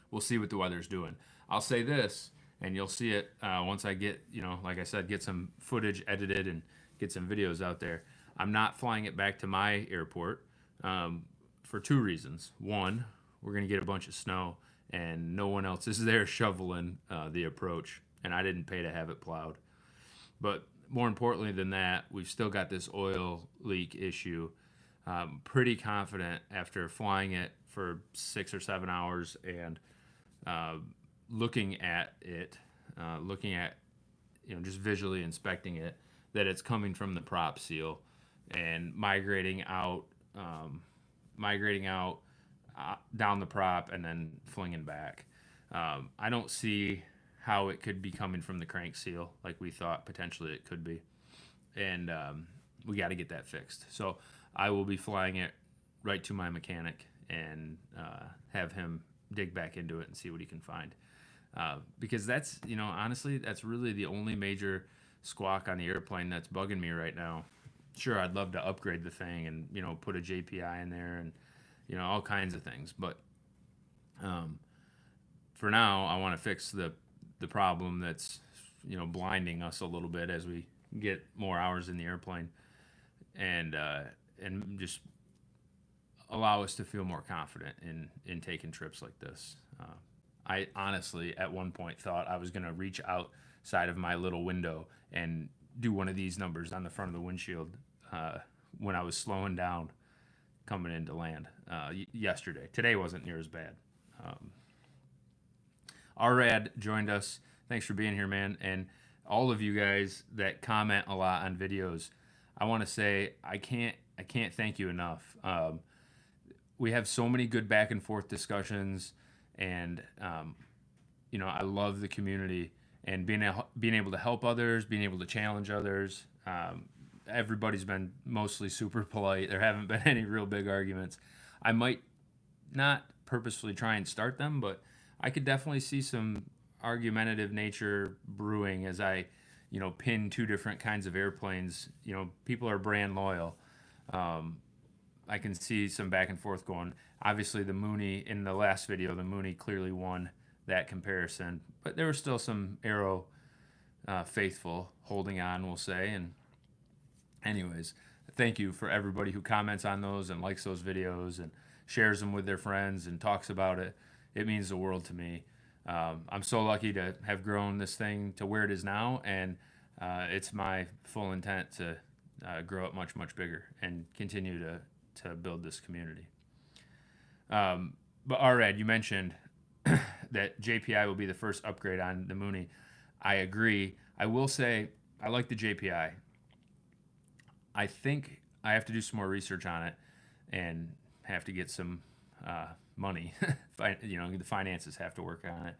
we'll see what the weather's doing. I'll say this, and you'll see it once I get, like I said, get some footage edited and get some videos out there. I'm not flying it back to my airport for two reasons. One, we're going to get a bunch of snow, and no one else is there shoveling the approach, and I didn't pay to have it plowed. But more importantly than that, we've still got this oil leak issue. Pretty confident after flying it for 6 or 7 hours and looking at just visually inspecting it, that it's coming from the prop seal and migrating out down the prop and then flinging back. I don't see how it could be coming from the crank seal like we thought potentially it could be. And we got to get that fixed. So I will be flying it right to my mechanic and have him dig back into it and see what he can find. Because that's, honestly, that's really the only major squawk on the airplane that's bugging me right now. Sure, I'd love to upgrade the thing and, put a JPI in there and, all kinds of things. But for now, I want to fix the problem that's, blinding us a little bit as we get more hours in the airplane and just allow us to feel more confident in taking trips like this. I honestly, at one point, thought I was going to reach outside of my little window and do one of these numbers on the front of the windshield when I was slowing down coming into land yesterday. Today wasn't near as bad. Arad joined us. Thanks for being here, man. And all of you guys that comment a lot on videos, I want to say I can't thank you enough. We have so many good back and forth discussions, and I love the community and being able to help others, being able to challenge others. Everybody's been mostly super polite. There haven't been any real big arguments. I might not purposefully try and start them, but I could definitely see some argumentative nature brewing as I, pin two different kinds of airplanes. People are brand loyal. I can see some back and forth going. Obviously, the Mooney, in the last video, the Mooney clearly won that comparison, but there were still some Aero faithful holding on, we'll say. And anyways, thank you for everybody who comments on those and likes those videos and shares them with their friends and talks about it. It means the world to me. I'm so lucky to have grown this thing to where it is now, and it's my full intent to grow it much, much bigger and continue to build this community. But Arad, you mentioned that JPI will be the first upgrade on the Mooney. I agree. I will say I like the JPI. I think I have to do some more research on it and have to get some money. The finances have to work on it.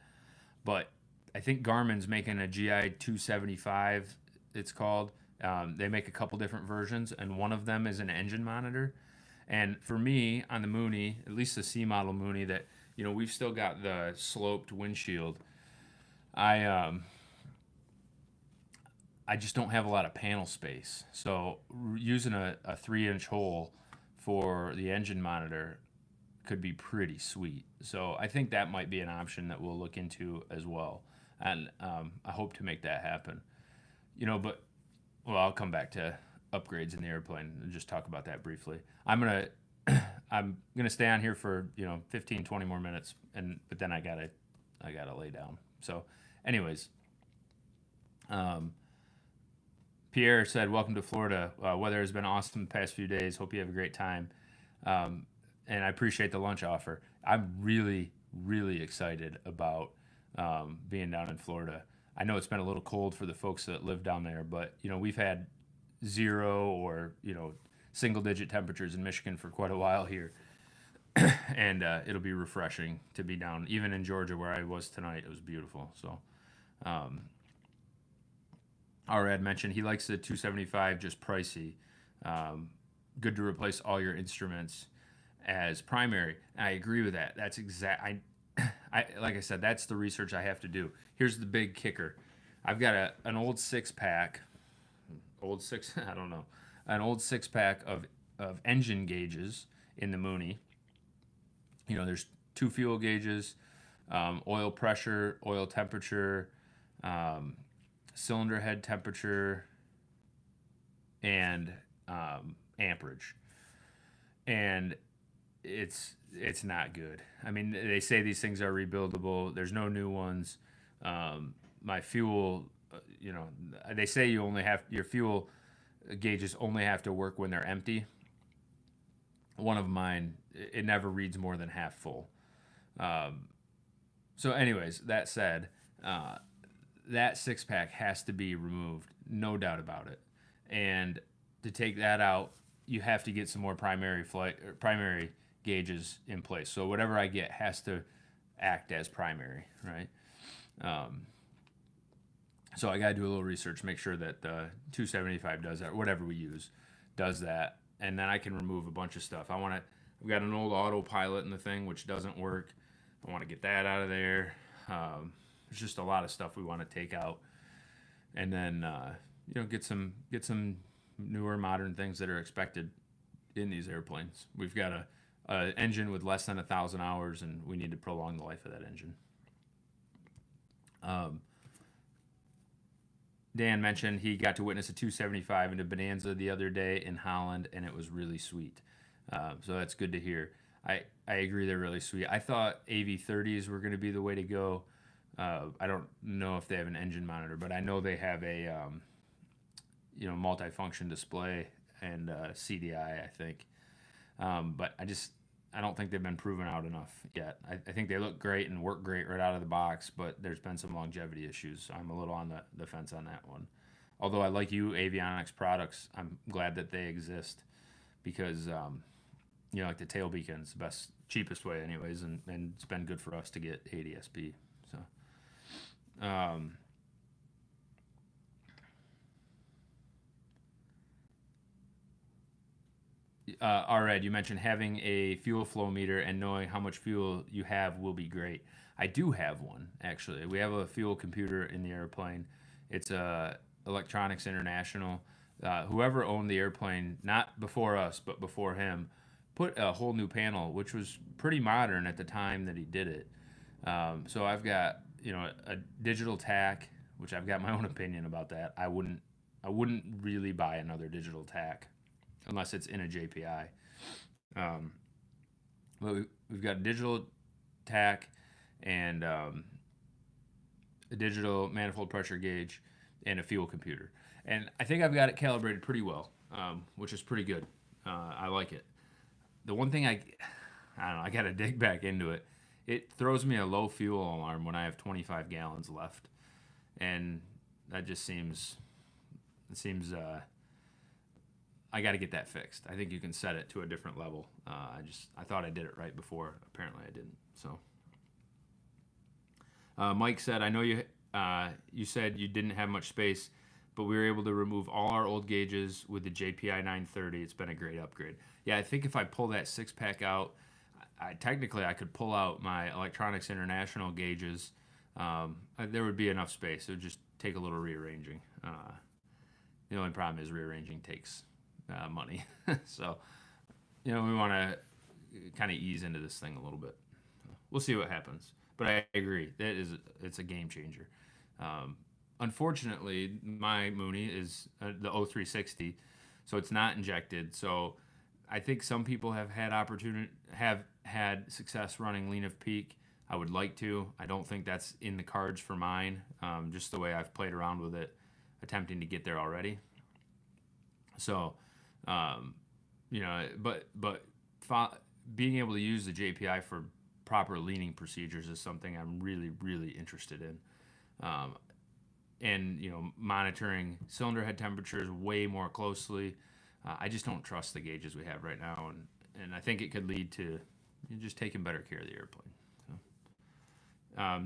But I think Garmin's making a GI 275, it's called. They make a couple different versions, and one of them is an engine monitor. And for me, on the Mooney, at least the C model Mooney, that we've still got the sloped windshield. I just don't have a lot of panel space. So using a 3-inch hole for the engine monitor could be pretty sweet. So I think that might be an option that we'll look into as well. And I hope to make that happen. But I'll come back to upgrades in the airplane and just talk about that briefly. I'm gonna stay on here for 15, 20 more minutes, but then I gotta lay down. So, anyways, Pierre said, "Welcome to Florida. Weather has been awesome the past few days. Hope you have a great time." And I appreciate the lunch offer. I'm really, really excited about being down in Florida. I know it's been a little cold for the folks that live down there, but we've had 0 or single-digit temperatures in Michigan for quite a while here, and it'll be refreshing to be down. Even in Georgia, where I was tonight, it was beautiful. So, Arad mentioned he likes the 275, just pricey. Good to replace all your instruments as primary. I agree with that. That's exact. Like I said, that's the research I have to do. Here's the big kicker. I've got an old 6-pack, an old 6-pack of engine gauges in the Mooney. There's 2 fuel gauges, oil pressure, oil temperature, cylinder head temperature, and amperage. And it's not good. I mean, they say these things are rebuildable. There's no new ones. My fuel, they say your fuel gauges only have to work when they're empty. One of mine, it never reads more than half full. So anyways, that said, that 6-pack has to be removed, no doubt about it. And to take that out, you have to get some more primary gauges in place. So whatever I get has to act as primary, right? So I got to do a little research, make sure that the 275 does that, or whatever we use. does that, and then I can remove a bunch of stuff. I've got an old autopilot in the thing which doesn't work. I want to get that out of there. There's just a lot of stuff we want to take out, and then get some newer modern things that are expected in these airplanes. We've got a engine with less than 1,000 hours, and we need to prolong the life of that engine. Dan mentioned he got to witness a 275 into Bonanza the other day in Holland, and it was really sweet. So that's good to hear. I agree, they're really sweet. I thought AV30s were going to be the way to go. I don't know if they have an engine monitor, but I know they have a multifunction display and CDI, I think. But I don't think they've been proven out enough yet. I think they look great and work great right out of the box, but there's been some longevity issues. So I'm a little on the fence on that one. Although I like Avionics products, I'm glad that they exist because, like the tail beacon's the best, cheapest way anyways, and it's been good for us to get ADSB. So, Red, you mentioned having a fuel flow meter and knowing how much fuel you have will be great. I do have one, actually. We have a fuel computer in the airplane. It's Electronics International. Whoever owned the airplane, not before us, but before him, put a whole new panel, which was pretty modern at the time that he did it. So I've got a digital tack, which I've got my own opinion about that. I wouldn't really buy another digital tack unless it's in a JPI. But we've got a digital tack and a digital manifold pressure gauge and a fuel computer. And I think I've got it calibrated pretty well, which is pretty good. I like it. The one thing I don't know, I got to dig back into it. It throws me a low fuel alarm when I have 25 gallons left. And that just seems I got to get that fixed. I think you can set it to a different level. I thought I did it right before. Apparently I didn't. So Mike said, I know you said you didn't have much space, but we were able to remove all our old gauges with the JPI 930. It's been a great upgrade. Yeah, I think if I pull that 6-pack out, technically I could pull out my Electronics International gauges. There would be enough space. It would just take a little rearranging. The only problem is rearranging takes money. So, we want to kind of ease into this thing a little bit. We'll see what happens. But I agree. It's a game changer. Unfortunately, my Mooney is the 0360, so it's not injected. So I think some people have had success running lean of peak. I would like to. I don't think that's in the cards for mine, just the way I've played around with it, attempting to get there already. So, being able to use the JPI for proper leaning procedures is something I'm really, really interested in. And monitoring cylinder head temperatures way more closely. I just don't trust the gauges we have right now, and I think it could lead to just taking better care of the airplane. So,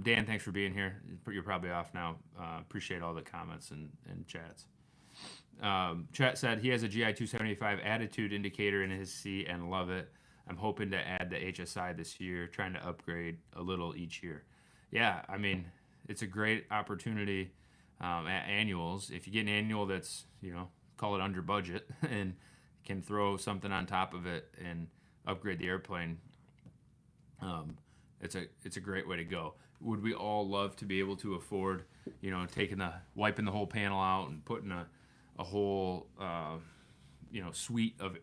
Dan, thanks for being here. You're probably off now. Appreciate all the comments and chats. Chat said he has a GI 275 attitude indicator in his seat and love it. I'm hoping to add the HSI this year, trying to upgrade a little each year. Yeah, I mean, it's a great opportunity at annuals. If you get an annual that's, call it under budget and can throw something on top of it and upgrade the airplane, it's a great way to go. Would we all love to be able to afford, wiping the whole panel out and putting a whole, suite of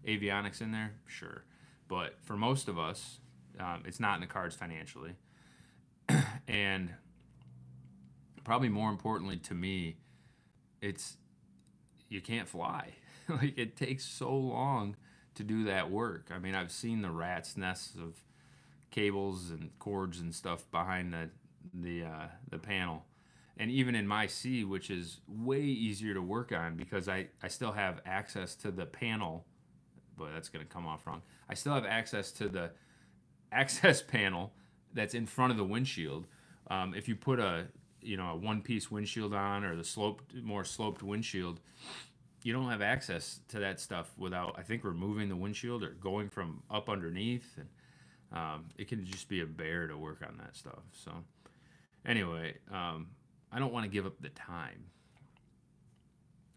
avionics in there? Sure. But for most of us, it's not in the cards financially. And probably more importantly to me, you can't fly. Like, it takes so long to do that work. I mean, I've seen the rat's nests of cables and cords and stuff behind the panel. And even in my C, which is way easier to work on because I still have access to the panel. Boy, that's going to come off wrong. I still have access to the access panel that's in front of the windshield. If you put a one-piece windshield on or the more sloped windshield, you don't have access to that stuff without, I think, removing the windshield or going from up underneath, and it can just be a bear to work on that stuff. So anyway, I don't want to give up the time.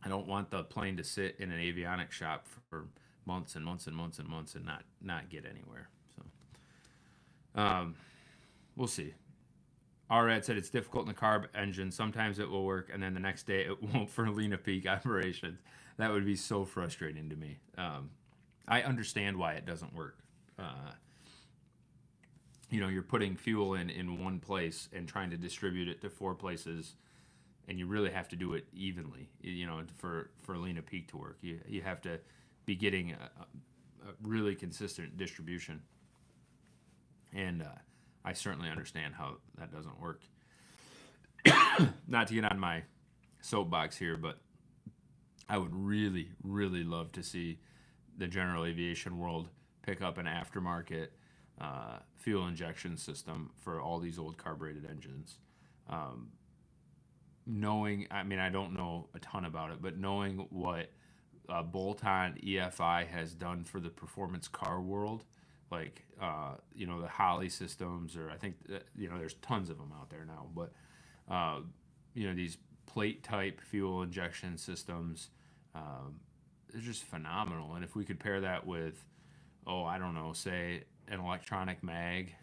I don't want the plane to sit in an avionics shop for months and months and months and months and not get anywhere. So we'll see. RAD said it's difficult in the carb engine. Sometimes it will work, and then the next day it won't for Lena peak operations. That would be so frustrating to me. I understand why it doesn't work. You're putting fuel in one place and trying to distribute it to 4 places, and you really have to do it evenly. For Lena peak to work, you have to be getting a really consistent distribution, and I certainly understand how that doesn't work. Not to get on my soapbox here, but I would really, really love to see the general aviation world pick up an aftermarket fuel injection system for all these old carbureted engines. I don't know a ton about it, but knowing what bolt-on EFI has done for the performance car world, like the Holly systems, or I think there's tons of them out there now, but these plate type fuel injection systems, they're just phenomenal. And if we could pair that with say an electronic mag,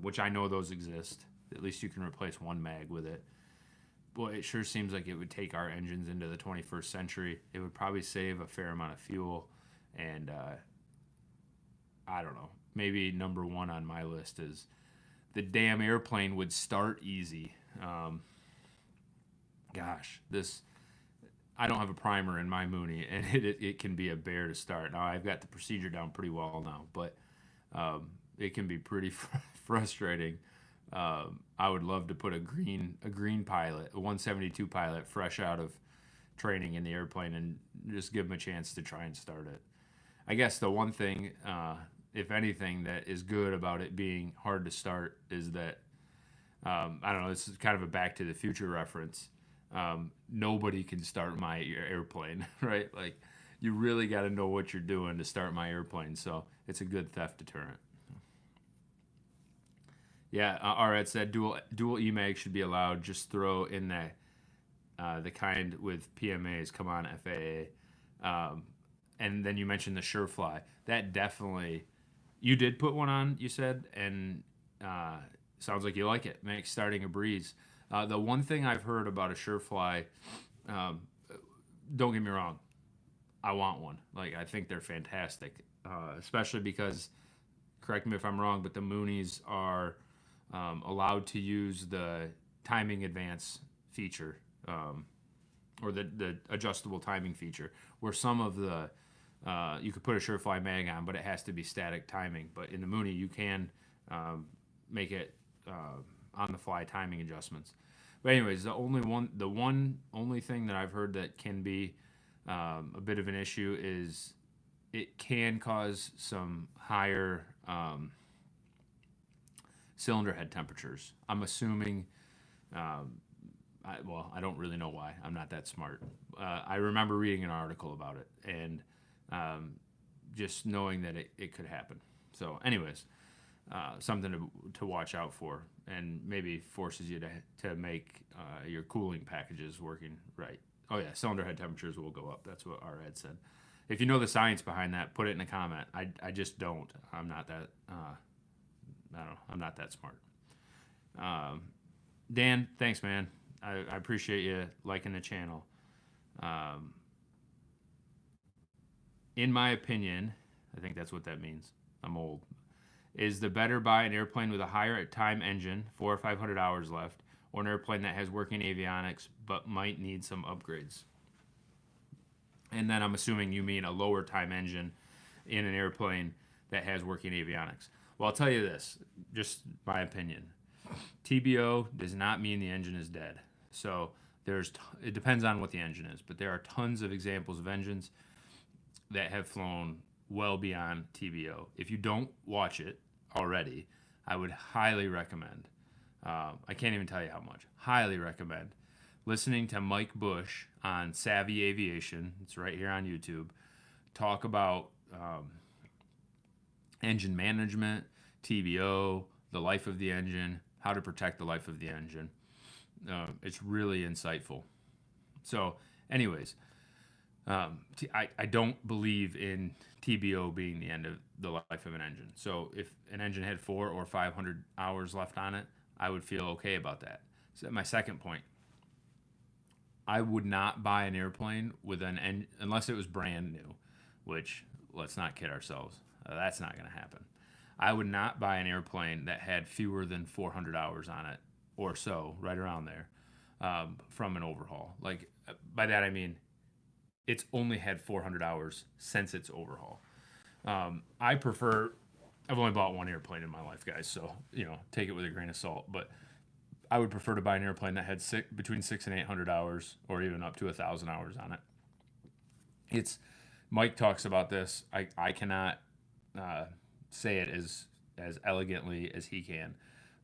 which I know those exist, at least you can replace one mag with it. Boy, it sure seems like it would take our engines into the 21st century. It would probably save a fair amount of fuel, and I don't know. Maybe number 1 on my list is the damn airplane would start easy. I don't have a primer in my Mooney, and it can be a bear to start. Now, I've got the procedure down pretty well now, but it can be pretty frustrating. I would love to put a green pilot, a 172 pilot, fresh out of training in the airplane, and just give him a chance to try and start it. I guess the one thing, if anything, that is good about it being hard to start is that, I don't know, this is kind of a Back to the Future reference. Nobody can start my airplane, right? Like, you really got to know what you're doing to start my airplane, so it's a good theft deterrent. Yeah, Red said dual EMAG should be allowed. Just throw in the kind with PMAs. Come on, FAA. And then you mentioned the Surefly. That definitely, you did put one on, you said, and sounds like you like it. Makes starting a breeze. The one thing I've heard about a Surefly, don't get me wrong, I want one. Like, I think they're fantastic, especially because, correct me if I'm wrong, but the Moonies are allowed to use the timing advance feature, or the adjustable timing feature, where some of the you could put a Surefly mag on, but it has to be static timing. But in the Mooney, you can make it on the fly timing adjustments. But anyways, the only thing that I've heard that can be a bit of an issue is it can cause some higher cylinder head temperatures. I'm assuming, I don't really know why. I'm not that smart. I remember reading an article about it, and just knowing that it could happen. So anyways, something to watch out for, and maybe forces you to make your cooling packages working right. Oh yeah, cylinder head temperatures will go up. That's what our Ed said. If you know the science behind that, put it in a comment. I just don't. I'm not that. I don't know. I'm not that smart. Dan, thanks, man. I appreciate you liking the channel. In my opinion, I think that's what that means. I'm old. Is the better buy an airplane with a higher time engine, 400 or 500 hours left, or an airplane that has working avionics but might need some upgrades? And then I'm assuming you mean a lower time engine in an airplane that has working avionics. Well, I'll tell you this, just my opinion. TBO does not mean the engine is dead. So it depends on what the engine is, but there are tons of examples of engines that have flown well beyond TBO. If you don't watch it already, I would highly recommend, I can't even tell you how much, highly recommend listening to Mike Bush on Savvy Aviation, it's right here on YouTube, talk about engine management, TBO, the life of the engine, how to protect the life of the engine. It's really insightful. So, anyways, I don't believe in TBO being the end of the life of an engine. So, if an engine had 400 or 500 hours left on it, I would feel okay about that. So, my second point, I would not buy an airplane with an engine unless it was brand new, which let's not kid ourselves. That's not going to happen. I would not buy an airplane that had fewer than 400 hours on it or so, right around there, from an overhaul. Like, by that I mean it's only had 400 hours since its overhaul. I've only bought one airplane in my life, guys, so, take it with a grain of salt. But I would prefer to buy an airplane that had between 600 and 800 hours or even up to 1,000 hours on it. Mike talks about this. I cannot say it as elegantly as he can,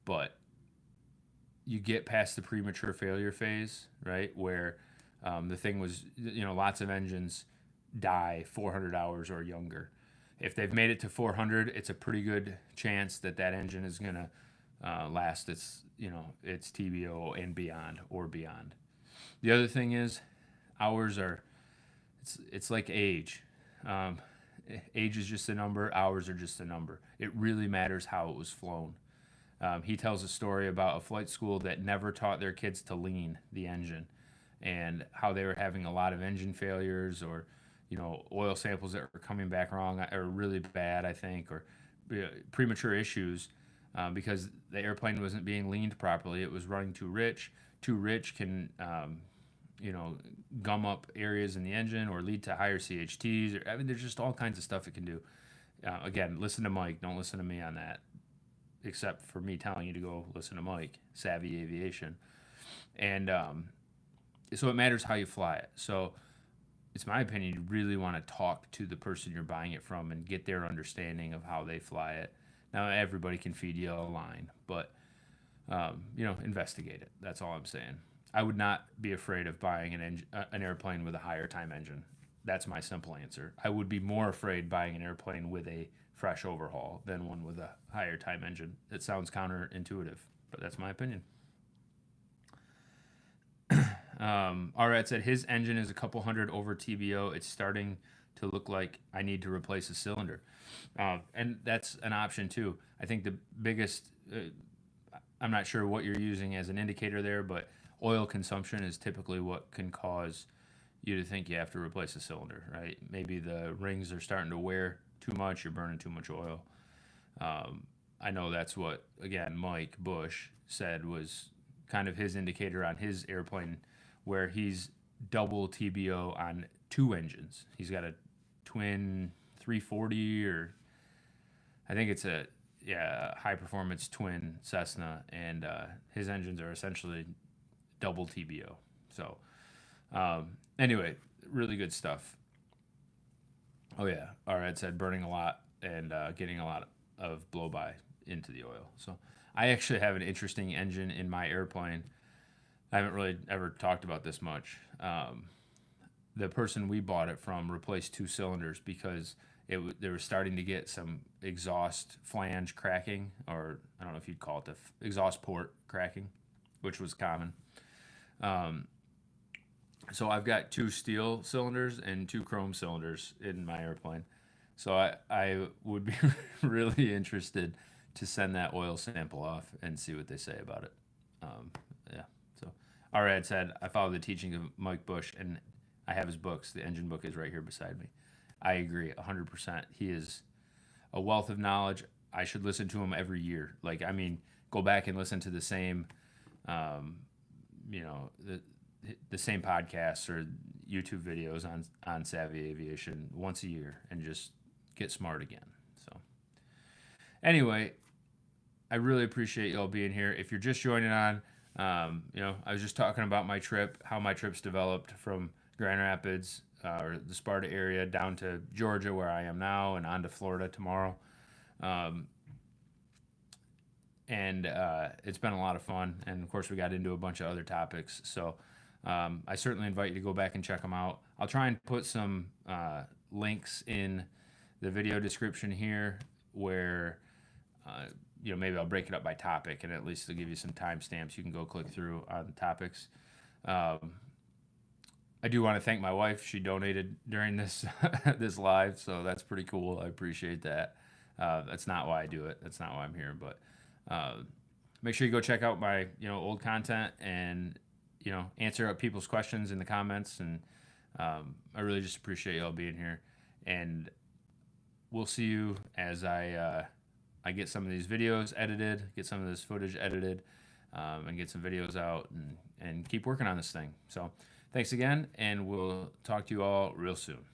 but you get past the premature failure phase, right, where the thing was, lots of engines die 400 hours or younger. If they've made it to 400, it's a pretty good chance that engine is going to last its TBO and beyond or beyond. The other thing is hours it's like age. Age is just a number. Hours are just a number. It really matters how it was flown. He tells a story about a flight school that never taught their kids to lean the engine and how they were having a lot of engine failures or, oil samples that were coming back wrong or really bad, I think, or premature issues because the airplane wasn't being leaned properly. It was running too rich. Too rich can, gum up areas in the engine or lead to higher CHTs. There's just all kinds of stuff it can do. Again, listen to Mike. Don't listen to me on that, except for me telling you to go listen to Mike, Savvy Aviation. And so it matters how you fly it. So it's my opinion, you really want to talk to the person you're buying it from and get their understanding of how they fly it. Now, everybody can feed you a line, but, investigate it. That's all I'm saying. I would not be afraid of buying an airplane with a higher time engine. That's my simple answer. I would be more afraid buying an airplane with a fresh overhaul than one with a higher time engine. It sounds counterintuitive, but that's my opinion. Red said his engine is a couple hundred over TBO. It's starting to look like I need to replace a cylinder. And that's an option too. I think the biggest, I'm not sure what you're using as an indicator there, but oil consumption is typically what can cause you to think you have to replace a cylinder, right? Maybe the rings are starting to wear too much, you're burning too much oil. I know that's what, again, Mike Bush said was kind of his indicator on his airplane where he's double TBO on two engines. He's got a twin 340 or I think it's a high performance twin Cessna, and his engines are essentially double TBO. So anyway, really good stuff. Oh yeah, Ed said burning a lot and getting a lot of blow by into the oil. So I actually have an interesting engine in my airplane. I haven't really ever talked about this much. The person we bought it from replaced two cylinders because they were starting to get some exhaust flange cracking, or I don't know if you'd call it the exhaust port cracking, which was common. So I've got two steel cylinders and two chrome cylinders in my airplane. So I would be really interested to send that oil sample off and see what they say about it. So Ed said, I follow the teaching of Mike Bush, and I have his books. The engine book is right here beside me. I agree 100%. He is a wealth of knowledge. I should listen to him every year. Go back and listen to the same, the same podcasts or YouTube videos on Savvy Aviation once a year and just get smart again. So anyway, I really appreciate y'all being here. If you're just joining on, I was just talking about my trip, how my trip's developed from Grand Rapids or the Sparta area down to Georgia where I am now and on to Florida tomorrow. And it's been a lot of fun. And of course we got into a bunch of other topics. So I certainly invite you to go back and check them out. I'll try and put some links in the video description here where maybe I'll break it up by topic, and at least it'll give you some timestamps you can go click through on the topics. I do want to thank my wife. She donated during this this live, so that's pretty cool. I appreciate that. That's not why I do it. That's not why I'm here. But make sure you go check out my old content and answer people's questions in the comments. And I really just appreciate y'all being here. And we'll see you as I get some of these videos edited, get some of this footage edited, and get some videos out and keep working on this thing. So thanks again, and we'll talk to you all real soon.